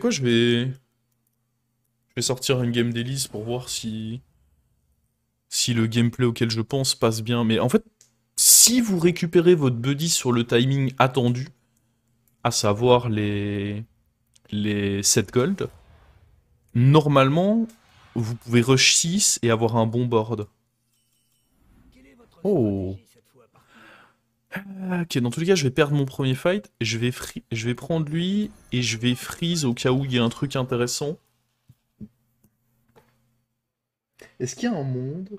Quoi, je vais sortir une game d'Elise pour voir si le gameplay auquel je pense passe bien. Mais en fait, si vous récupérez votre buddy sur le timing attendu, à savoir les 7 gold, normalement, vous pouvez rush 6 et avoir un bon board. Oh. Ok, dans tous les cas, je vais perdre mon premier fight. Je vais prendre lui et je vais freeze au cas où il y a un truc intéressant. Est-ce qu'il y a un monde?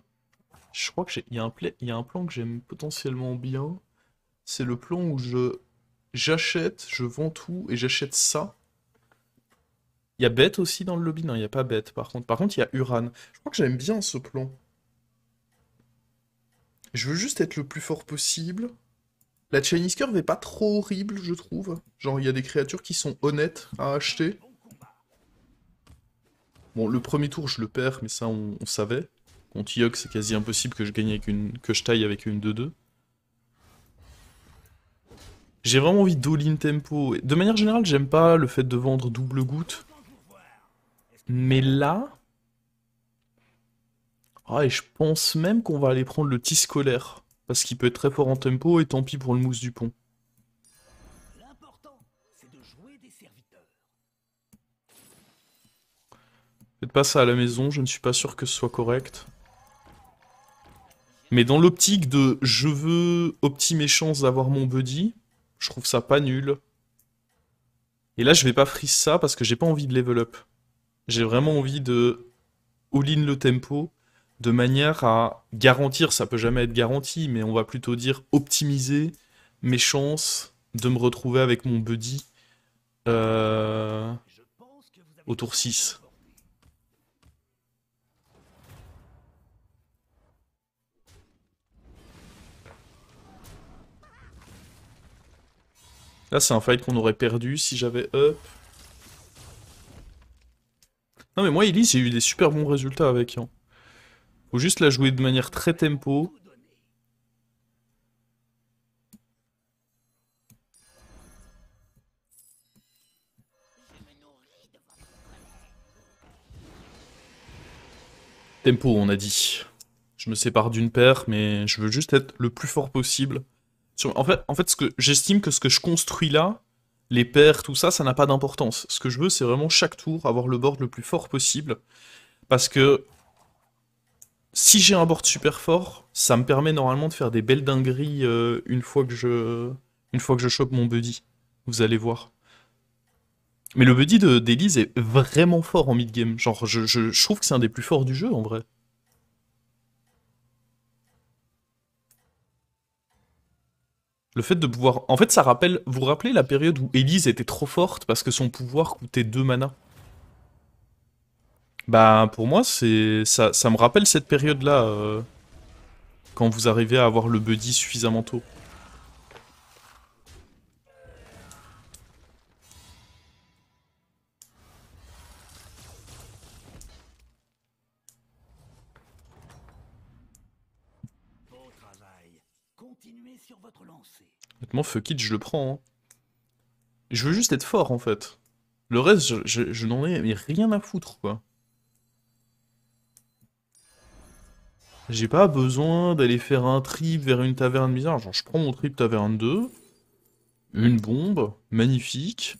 Je crois il y a un plan que j'aime potentiellement bien. C'est le plan où j'achète, je vends tout et j'achète ça. Il y a Bête aussi dans le lobby? Non, il n'y a pas Bête par contre. Par contre, il y a Uran. Je crois que j'aime bien ce plan. Je veux juste être le plus fort possible. La Chinese Curve est pas trop horrible, je trouve. Genre, il y a des créatures qui sont honnêtes à acheter. Bon, le premier tour, je le perds, mais ça, on savait. Contre Yogg, c'est quasi impossible que je gagne avec que je taille avec une 2-2. J'ai vraiment envie d'all-in tempo. De manière générale, j'aime pas le fait de vendre double goutte. Mais là... Ah, et je pense même qu'on va aller prendre le tis scolaire. Parce qu'il peut être très fort en tempo, et tant pis pour le mousse du pont. Faites pas ça à la maison, je ne suis pas sûr que ce soit correct. Mais dans l'optique de je veux optimiser mes chances d'avoir mon buddy, je trouve ça pas nul. Et là, je vais pas freeze ça parce que j'ai pas envie de level up. J'ai vraiment envie de all-in le tempo de manière à garantir, ça peut jamais être garanti, mais on va plutôt dire optimiser mes chances de me retrouver avec mon buddy euh, au tour 6. Là, c'est un fight qu'on aurait perdu si j'avais up. Non mais moi, Elise, j'ai eu des super bons résultats avec. Hein. Faut juste la jouer de manière très tempo. Tempo, on a dit. Je me sépare d'une paire, mais je veux juste être le plus fort possible. En fait, j'estime que ce que je construis là, les paires, tout ça, ça n'a pas d'importance. Ce que je veux, c'est vraiment chaque tour avoir le board le plus fort possible. Parce que si j'ai un board super fort, ça me permet normalement de faire des belles dingueries une fois que je chope mon buddy. Vous allez voir. Mais le buddy d'Elise est vraiment fort en mid-game. Genre, je trouve que c'est un des plus forts du jeu en vrai. Le fait de pouvoir... En fait, ça rappelle... Vous vous rappelez la période où Elise était trop forte parce que son pouvoir coûtait 2 mana? Bah, pour moi, ça me rappelle cette période-là, quand vous arrivez à avoir le buddy suffisamment tôt. Honnêtement, fuck it, je le prends. Hein. Je veux juste être fort, en fait. Le reste, je n'en ai mais rien à foutre, quoi. J'ai pas besoin d'aller faire un trip vers une taverne bizarre. Genre, je prends mon trip taverne 2, une bombe, magnifique.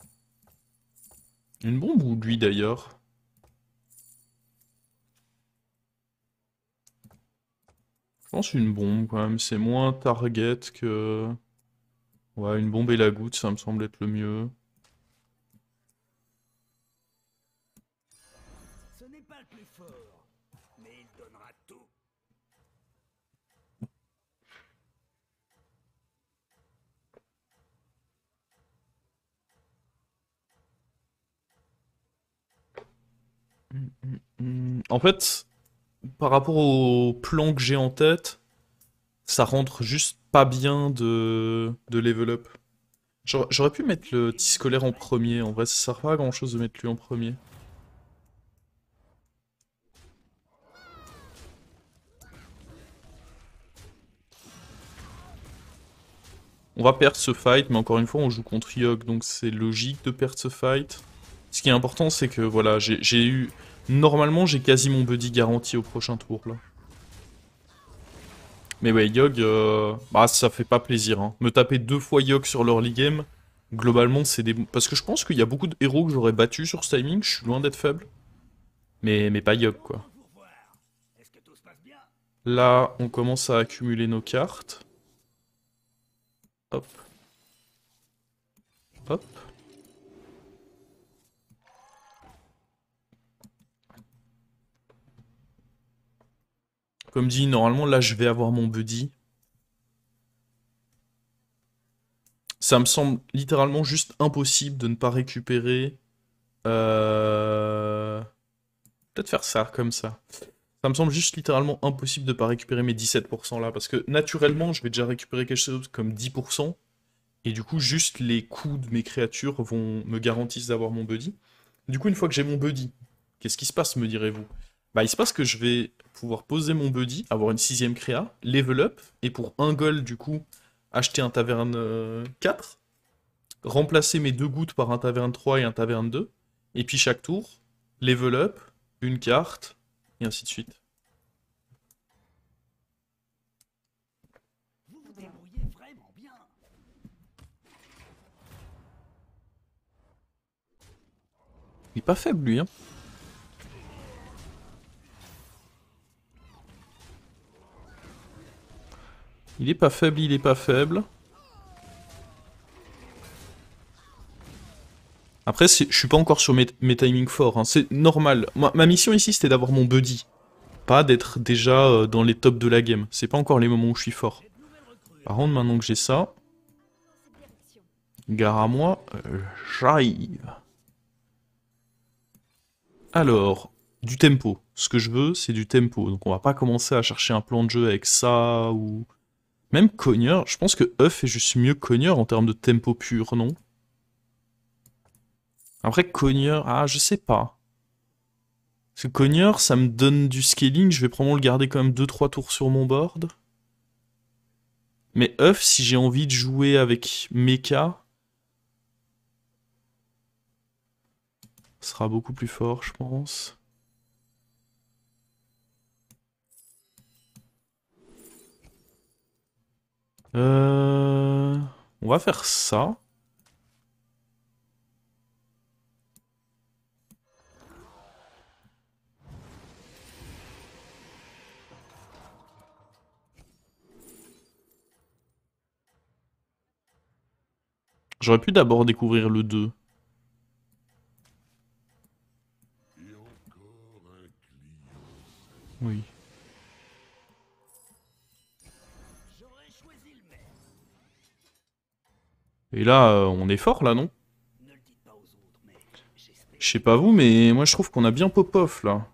Une bombe ou lui, d'ailleurs? Je pense une bombe, quand même. C'est moins target que... Ouais, une bombe et la goutte, ça me semble être le mieux. En fait, par rapport au plan que j'ai en tête, ça rentre juste pas bien de level up. J'aurais pu mettre le petit scolaire en premier, en vrai ça sert pas à grand chose de mettre lui en premier. On va perdre ce fight, mais encore une fois on joue contre Yogg, donc c'est logique de perdre ce fight. Ce qui est important, c'est que voilà, j'ai eu... Normalement, j'ai quasi mon buddy garanti au prochain tour, là. Mais ouais, Yogg, bah ça fait pas plaisir, hein. Me taper 2 fois Yogg sur l'early game, globalement, c'est des... Parce que je pense qu'il y a beaucoup de héros que j'aurais battu sur ce timing, je suis loin d'être faible. Mais pas Yogg, quoi. Là, on commence à accumuler nos cartes. Hop. Hop. Comme dit, normalement, là, je vais avoir mon buddy. Ça me semble littéralement juste impossible de ne pas récupérer... Peut-être faire ça, comme ça. Ça me semble juste littéralement impossible de ne pas récupérer mes 17% là, parce que naturellement, je vais déjà récupérer quelque chose comme 10%, et du coup, juste les coûts de mes créatures vont me garantissent d'avoir mon buddy. Du coup, une fois que j'ai mon buddy, qu'est-ce qui se passe, me direz-vous? Bah, il se passe que je vais pouvoir poser mon buddy, avoir une 6ème créa, level up, et pour 1 gold, du coup, acheter un taverne 4, remplacer mes 2 gouttes par un taverne 3 et un taverne 2, et puis chaque tour, level up, une carte, et ainsi de suite. Il est pas faible, lui, hein. Il est pas faible, il est pas faible. Après, je suis pas encore sur mes timings forts, hein. C'est normal. Ma mission ici, c'était d'avoir mon buddy. Pas d'être déjà dans les tops de la game. C'est pas encore les moments où je suis fort. Par contre, maintenant que j'ai ça... Gare à moi, j'arrive. Alors, du tempo. Ce que je veux, c'est du tempo. Donc on va pas commencer à chercher un plan de jeu avec ça, ou... Même Cogneur, je pense que Huff est juste mieux que Cogneur en termes de tempo pur, non? Après, Cogneur, ah, je sais pas. Parce que Cogneur, ça me donne du scaling, je vais probablement le garder quand même 2-3 tours sur mon board. Mais Huff, si j'ai envie de jouer avec Mecha, sera beaucoup plus fort, je pense. On va faire ça. J'aurais pu d'abord découvrir le 2. Oui. Et là, on est fort là, non? Je sais pas vous, mais moi je trouve qu'on a bien pop-off là.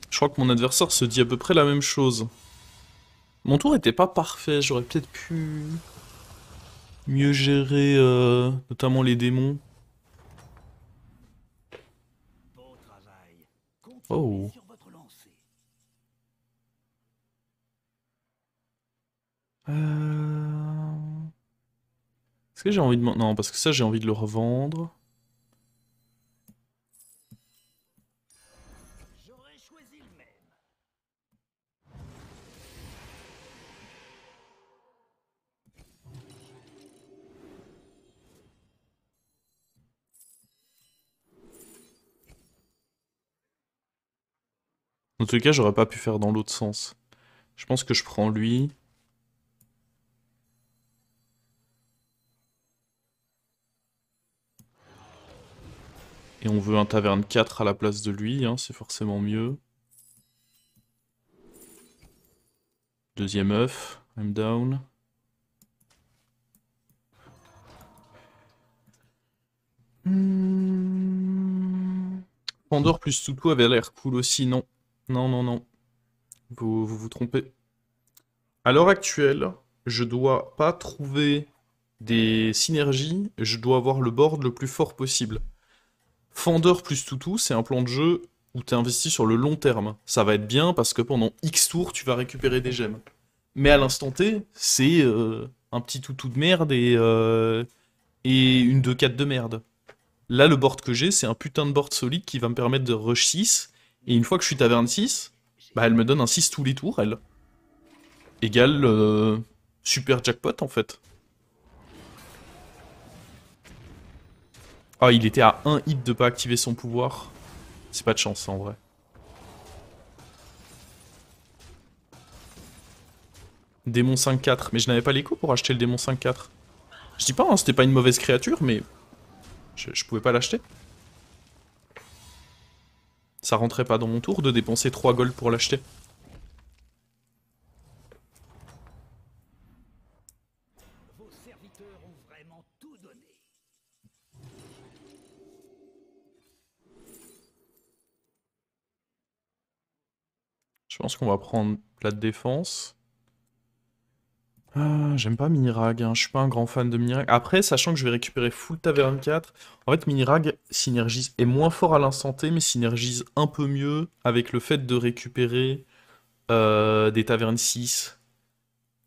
Je crois que mon adversaire se dit à peu près la même chose. Mon tour était pas parfait, j'aurais peut-être pu mieux gérer notamment les démons. Oh. Est-ce que j'ai envie de... Non, parce que ça j'ai envie de le revendre. Dans tous les cas, j'aurais pas pu faire dans l'autre sens. Je pense que je prends lui. Et on veut un taverne 4 à la place de lui, hein, c'est forcément mieux. Deuxième œuf, I'm down. Pandore plus Tutu avait l'air cool aussi, non. Non, non, non. Vous trompez. À l'heure actuelle, je dois pas trouver des synergies, je dois avoir le board le plus fort possible. Fendeur plus Tutu, c'est un plan de jeu où tu investi sur le long terme. Ça va être bien parce que pendant X tours, tu vas récupérer des gemmes. Mais à l'instant T, c'est un petit toutou de merde et une 2-4 de merde. Là, le board que j'ai, c'est un putain de board solide qui va me permettre de rush 6. Et une fois que je suis taverne 6, bah elle me donne un 6 tous les tours, elle. Égale super jackpot, en fait. Ah, il était à un hit de pas activer son pouvoir. C'est pas de chance, en vrai. Démon 5-4. Mais je n'avais pas l'écho pour acheter le démon 5-4. Je dis pas, hein, c'était pas une mauvaise créature, mais je pouvais pas l'acheter. Ça rentrait pas dans mon tour de dépenser 3 gold pour l'acheter. Je pense qu'on va prendre plat de défense. Ah, j'aime pas Minirag, hein. Je suis pas un grand fan de Minirag. Après, sachant que je vais récupérer full Taverne 4, en fait Minirag synergise, est moins fort à l'instant T, mais synergise un peu mieux avec le fait de récupérer des Tavernes 6.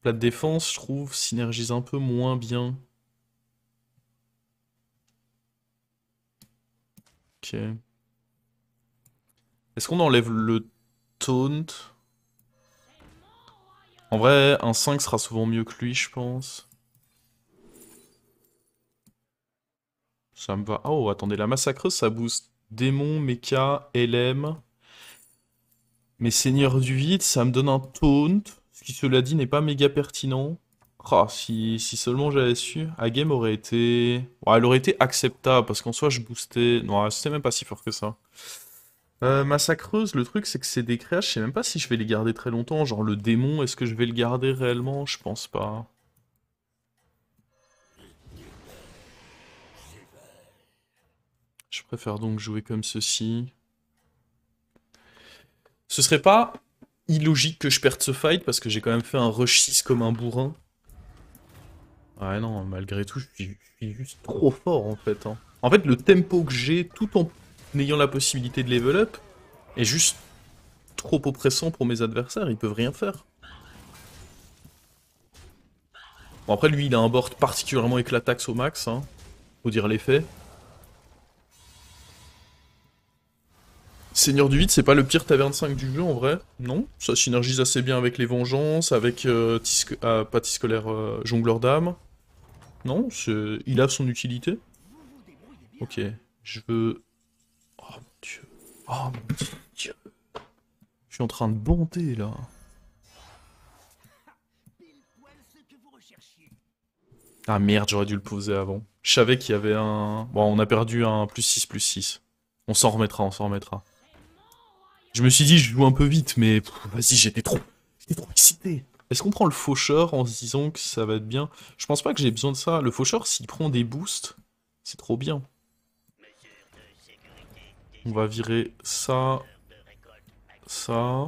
Plat de défense, je trouve, synergise un peu moins bien. Ok. Est-ce qu'on enlève le taunt? En vrai, un 5 sera souvent mieux que lui, je pense. Ça me va. Oh, attendez, la massacreuse, ça booste démon, mecha, LM. Mais Seigneur du Vide, ça me donne un taunt. Ce qui, cela dit, n'est pas méga pertinent. Ah, si seulement j'avais su, Agame aurait été... Ouais, elle aurait été acceptable, parce qu'en soi, je boostais... Non, c'était même pas si fort que ça. Massacreuse, le truc, c'est que c'est des créations, je sais même pas si je vais les garder très longtemps. Genre, le démon, est-ce que je vais le garder réellement? Je pense pas. Je préfère donc jouer comme ceci. Ce serait pas illogique que je perde ce fight, parce que j'ai quand même fait un rush 6 comme un bourrin. Ouais, non, malgré tout, je suis juste trop fort, en fait, hein. En fait, le tempo que j'ai, tout en ayant la possibilité de level up, est juste trop oppressant pour mes adversaires, ils peuvent rien faire. Bon, après, lui, il a un board particulièrement éclataxe au max, hein. Faut dire les faits. Seigneur du Vide, c'est pas le pire taverne 5 du jeu, en vrai. Non, ça synergise assez bien avec les vengeances, avec pas Tiscolaire, Jongleur d'âme. Non, il a son utilité. Ok, je veux... Oh mon dieu. Oh mon dieu. Je suis en train de bondir, là. Ah merde, j'aurais dû le poser avant. Je savais qu'il y avait un... Bon, on a perdu un +6/+6. On s'en remettra, on s'en remettra. Je me suis dit, je joue un peu vite, mais vas-y, j'étais trop excité. Est-ce qu'on prend le faucheur en se disant que ça va être bien? Je pense pas que j'ai besoin de ça. Le faucheur, s'il prend des boosts, c'est trop bien. On va virer ça, ça,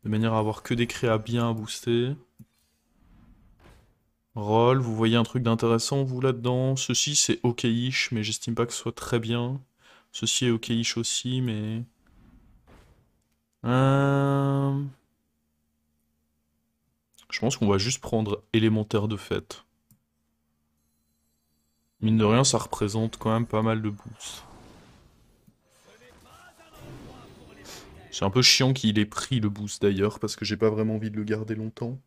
de manière à avoir que des créas bien à booster. Roll, vous voyez un truc d'intéressant, vous, là-dedans? Ceci, c'est ok-ish, mais j'estime pas que ce soit très bien. Ceci est ok-ish aussi, mais... Je pense qu'on va juste prendre élémentaire de fête. Mine de rien, ça représente quand même pas mal de boosts. C'est un peu chiant qu'il ait pris le boost d'ailleurs, parce que j'ai pas vraiment envie de le garder longtemps.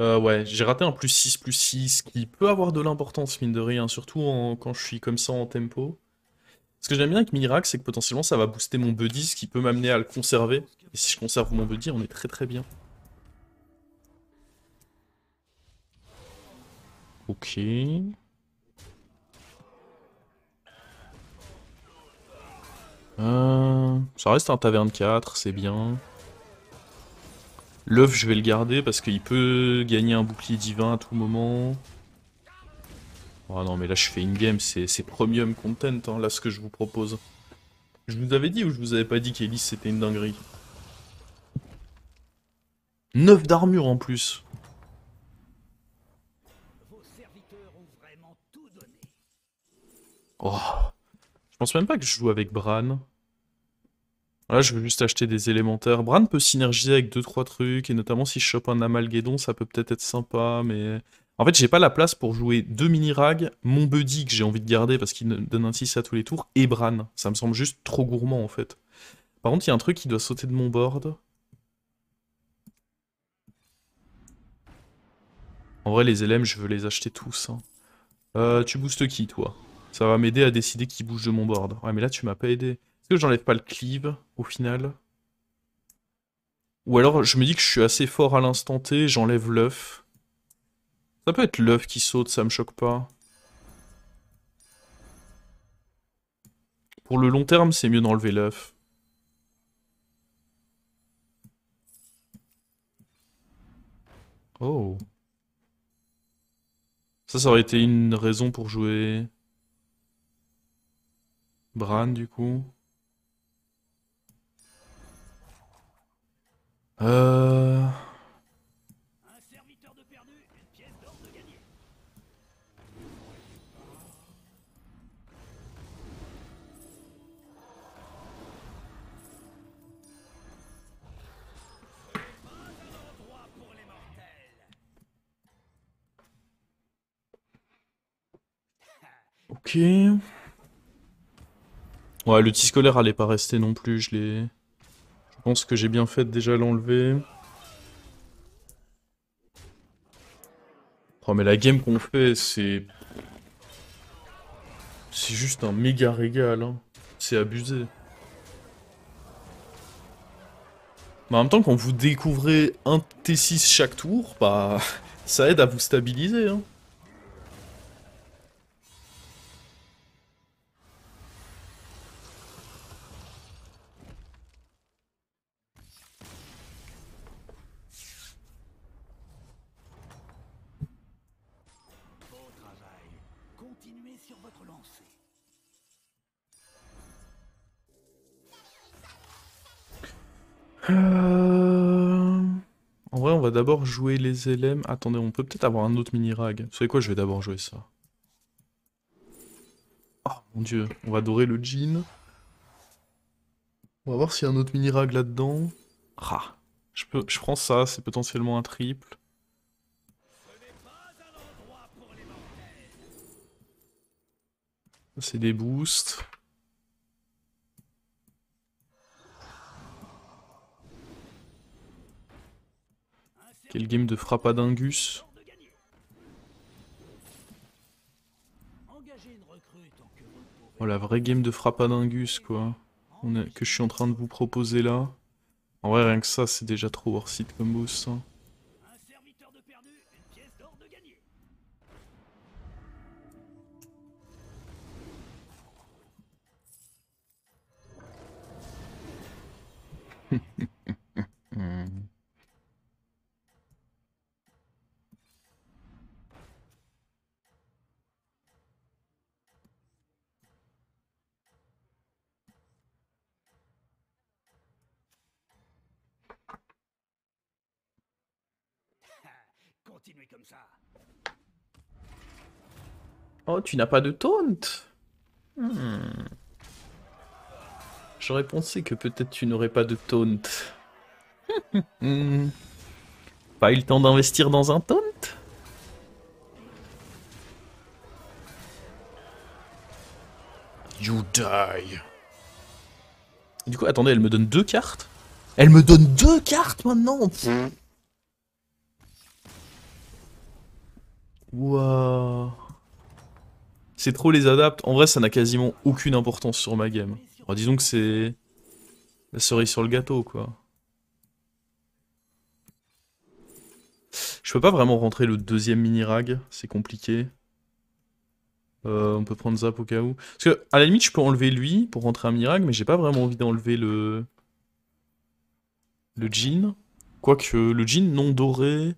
Ouais, j'ai raté un +6/+6 qui peut avoir de l'importance, mine de rien, surtout quand je suis comme ça en tempo. Ce que j'aime bien avec Miracle, c'est que potentiellement ça va booster mon buddy, ce qui peut m'amener à le conserver. Et si je conserve mon buddy, on est très très bien. Ok. Ça reste un taverne 4, c'est bien. L'œuf, je vais le garder parce qu'il peut gagner un bouclier divin à tout moment. Oh non, mais là je fais in-game, c'est premium content, hein, là ce que je vous propose. Je vous avais dit ou je vous avais pas dit qu'Elise c'était une dinguerie? 9 d'armure en plus. Oh, je pense même pas que je joue avec Bran. Là, je veux juste acheter des élémentaires. Bran peut synergiser avec deux trois trucs, et notamment si je chope un Amalguédon, ça peut peut-être être sympa, mais... En fait, j'ai pas la place pour jouer deux mini-rags, mon buddy que j'ai envie de garder parce qu'il donne un 6 à tous les tours, et Bran. Ça me semble juste trop gourmand, en fait. Par contre, il y a un truc qui doit sauter de mon board. En vrai, les LM, je veux les acheter tous, hein. Tu boostes qui, toi? Ça va m'aider à décider qui bouge de mon board. Ouais, mais là, tu m'as pas aidé. Est-ce que j'enlève pas le cleave, au final? Ou alors, je me dis que je suis assez fort à l'instant T, j'enlève l'œuf. Ça peut être l'œuf qui saute, ça me choque pas. Pour le long terme, c'est mieux d'enlever l'œuf. Oh. Ça aurait été une raison pour jouer Bran, du coup. Euh... Ok. Ouais, le scolaire allait pas rester non plus, je l'ai... Je pense que j'ai bien fait de déjà l'enlever. Oh, mais la game qu'on fait, c'est... C'est juste un méga régal, hein. C'est abusé. Mais en même temps, quand vous découvrez un T6 chaque tour, bah... Ça aide à vous stabiliser, hein. En vrai, on va d'abord jouer les LM. Attendez, on peut peut-être avoir un autre mini-rag. Vous savez quoi, je vais d'abord jouer ça. Oh mon dieu, on va adorer le jean. On va voir s'il y a un autre mini-rag là-dedans. Ah, je prends ça, c'est potentiellement un triple. C'est des boosts. Quel game de frappadingus. Oh, la vraie game de frappadingus, quoi. Que je suis en train de vous proposer là. En vrai, rien que ça, c'est déjà trop worth it comme boost, hein. Hmm. Oh, tu n'as pas de taunt? Hmm. J'aurais pensé que peut-être tu n'aurais pas de taunt. Hmm. Pas eu le temps d'investir dans un taunt? You die. Du coup, attendez, elle me donne deux cartes? Elle me donne deux cartes maintenant? Waouh. C'est trop les adaptes. En vrai, ça n'a quasiment aucune importance sur ma game. Alors, disons que c'est la cerise sur le gâteau, quoi. Je peux pas vraiment rentrer le deuxième mini-rag, c'est compliqué. On peut prendre Zap au cas où. Parce que, à la limite, je peux enlever lui pour rentrer un mini-rag, mais j'ai pas vraiment envie d'enlever le jean. Quoique, le jean non doré,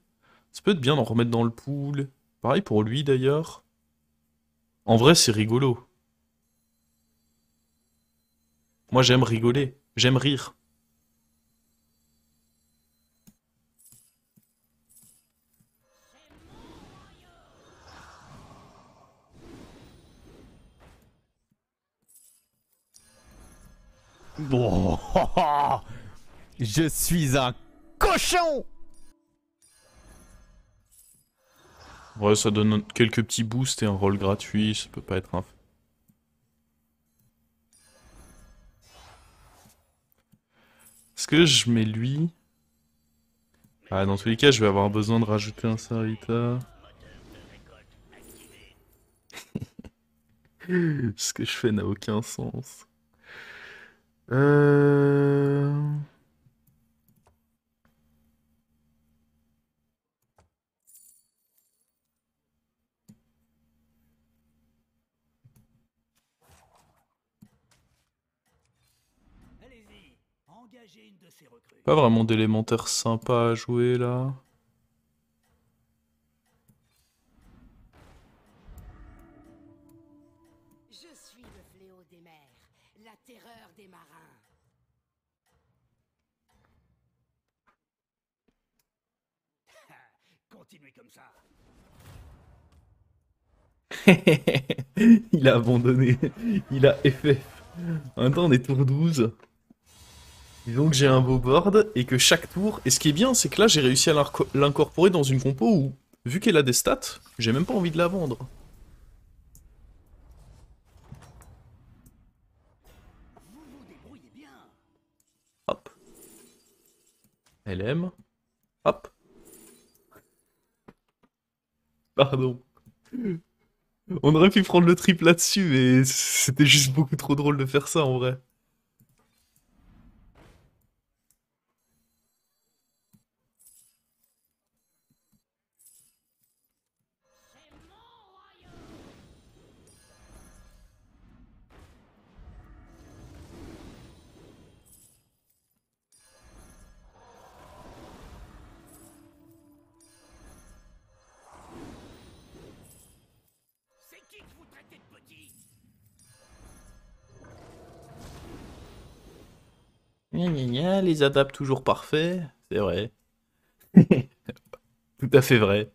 ça peut être bien d'en remettre dans le pool. Pareil pour lui, d'ailleurs. En vrai, c'est rigolo. Moi, j'aime rigoler. J'aime rire. Oh, oh, oh. Je suis un cochon! Ouais, ça donne quelques petits boosts et un rôle gratuit, ça peut pas être un... Est-ce que je mets lui? Ah, dans tous les cas, je vais avoir besoin de rajouter un Sarita. Ce que je fais n'a aucun sens. Euh... Allez-y, engagez une de ces recrues. Pas vraiment d'élémentaire sympa à jouer là. Je suis le fléau des mers, la terreur des marins. Continuez comme ça. Il a abandonné. Il a FF. En même temps, on est tour 12. Disons que j'ai un beau board et que chaque tour... Et ce qui est bien, c'est que là, j'ai réussi à l'incorporer dans une compo où, vu qu'elle a des stats, j'ai même pas envie de la vendre. Vous vous débrouillez bien. Hop. LM. Hop. Pardon. On aurait pu prendre le triple là-dessus, mais c'était juste beaucoup trop drôle de faire ça en vrai. C'est qui que vous traitez de petit? Gna gna gna, les adaptes toujours parfaits, c'est vrai. Tout à fait vrai.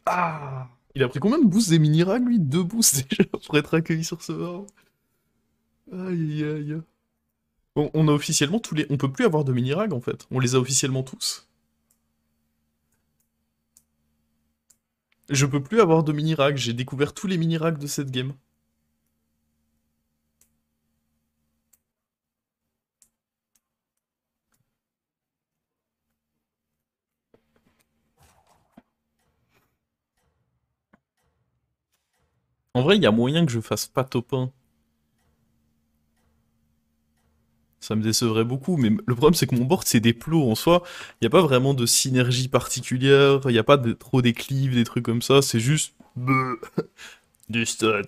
Ah! Il a pris combien de boosts des mini-rags, lui? 2 boosts déjà pour être accueilli sur ce board. Aïe aïe aïe. Bon, on a officiellement tous les... On peut plus avoir de mini-rags en fait. On les a officiellement tous. Je peux plus avoir de mini-rags, j'ai découvert tous les mini-rags de cette game. En vrai, il y a moyen que je fasse pas top 1. Ça me décevrait beaucoup, mais le problème c'est que mon board c'est des plots en soi. Il n'y a pas vraiment de synergie particulière, il n'y a pas trop d'éclives, des trucs comme ça, c'est juste... bleu, du stat.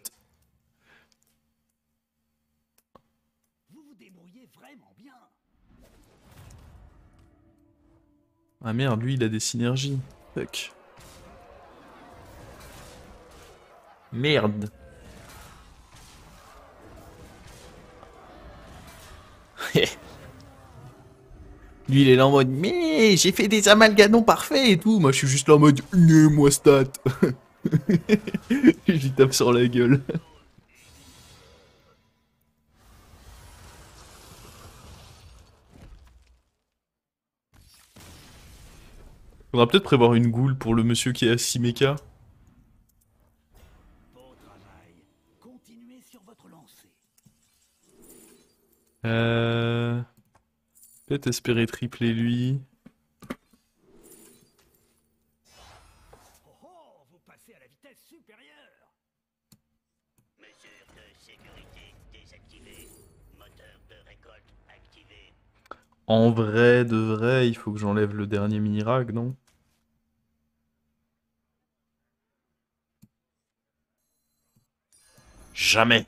Vous vous débrouillez vraiment bien. Ah merde, lui il a des synergies. Fuck. Merde. Lui il est là en mode mais j'ai fait des amalgadons parfaits et tout. Moi je suis juste là en mode moi stat. Je lui tape sur la gueule. Faudra peut-être prévoir une goule pour le monsieur qui est à 6 méca. Beau travail. Continuez sur votre lancée. Euh... Peut-être espérer tripler lui. Oh oh, vous passez à la vitesse supérieure. Mesure de sécurité désactivée. Moteur de récolte activé. En vrai, de vrai, il faut que j'enlève le dernier mini-rag, non? Jamais.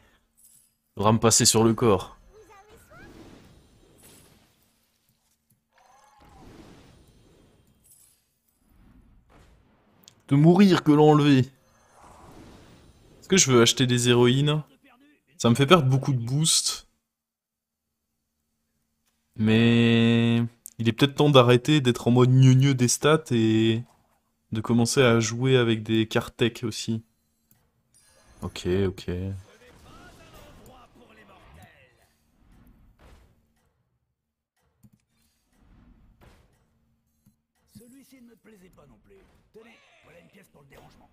Faudra me passer sur le corps. De mourir que l'enlever. Est-ce que je veux acheter des héroïnes? Ça me fait perdre beaucoup de boost. Mais... Il est peut-être temps d'arrêter d'être en mode gneu des stats et de commencer à jouer avec des cartes tech aussi. Ok, ok. Celui-ci ne me plaisait pas non plus. Tenez, voilà une pièce pour le dérangement.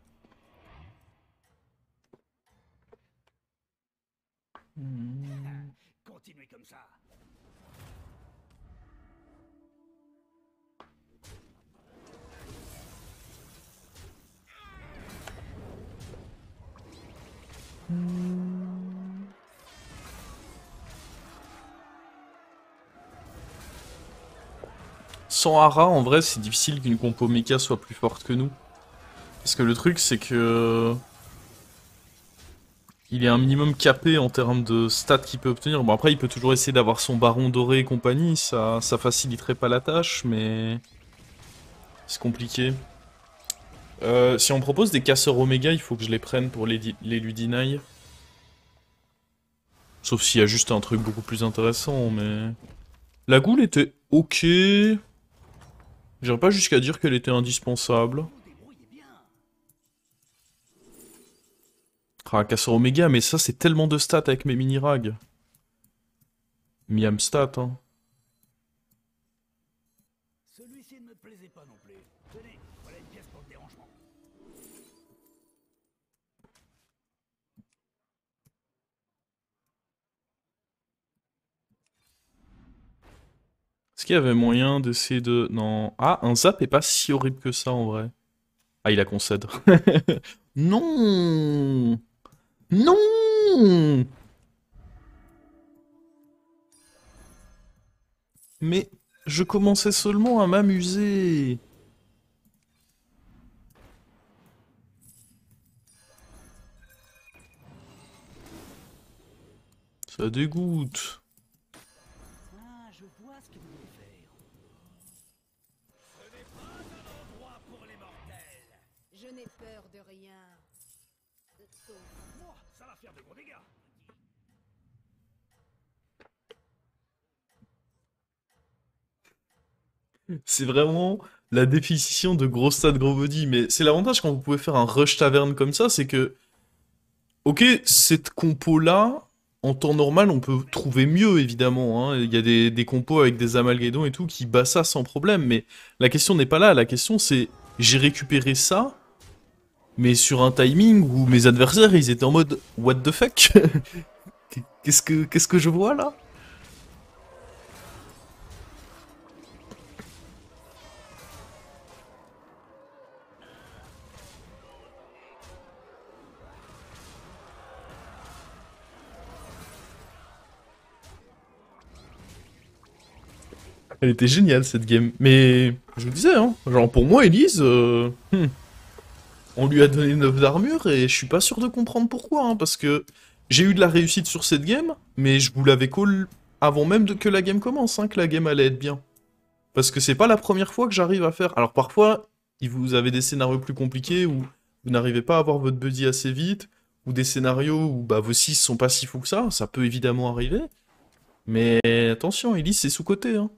Continuez comme ça. Sans Hara, en vrai, c'est difficile qu'une compo mecha soit plus forte que nous. Parce que le truc, c'est que... il est un minimum capé en termes de stats qu'il peut obtenir. Bon, après, il peut toujours essayer d'avoir son baron doré et compagnie, ça faciliterait pas la tâche, mais... c'est compliqué. Si on propose des casseurs Oméga, il faut que je les prenne pour les Ludinailles. Sauf s'il y a juste un truc beaucoup plus intéressant, mais... La Ghoul était ok. J'irais pas jusqu'à dire qu'elle était indispensable. Ah, casseur Oméga, mais ça c'est tellement de stats avec mes mini-rags. Miam stat, hein. Celui-ci ne me plaisait pas non plus. Tenez, voilà une pièce pour le dérangement. Est-ce qu'il y avait moyen d'essayer de... Non. Ah, un zap est pas si horrible que ça en vrai. Ah, il a concède. Non. Non. Mais je commençais seulement à m'amuser. Ça dégoûte. Ah, je vois ce que vous voulez faire. Ce n'est pas un endroit pour les mortels. Je n'ai peur de rien. Sauf Moi, ça va faire de gros dégâts. C'est vraiment la définition de gros stats, gros body. Mais c'est l'avantage quand vous pouvez faire un rush taverne comme ça, c'est que... Ok, cette compo-là, en temps normal, on peut trouver mieux, évidemment. Hein. Il y a des compos avec des amalgadons et tout qui battent ça sans problème. Mais la question n'est pas là. La question, c'est... j'ai récupéré ça, mais sur un timing où mes adversaires, ils étaient en mode... What the fuck? Qu'est-ce que je vois, là? Elle était géniale cette game. Mais je vous disais, hein, genre pour moi, Elise, on lui a donné 9 d'armure et je suis pas sûr de comprendre pourquoi. Hein, parce que j'ai eu de la réussite sur cette game, mais je vous l'avais call avant même que la game commence, hein, que la game allait être bien. Parce que c'est pas la première fois que j'arrive à faire. Alors parfois, vous avez des scénarios plus compliqués où vous n'arrivez pas à avoir votre buddy assez vite, ou des scénarios où bah, vos 6 sont pas si fous que ça peut évidemment arriver. Mais attention, Elise c'est sous-côté, hein.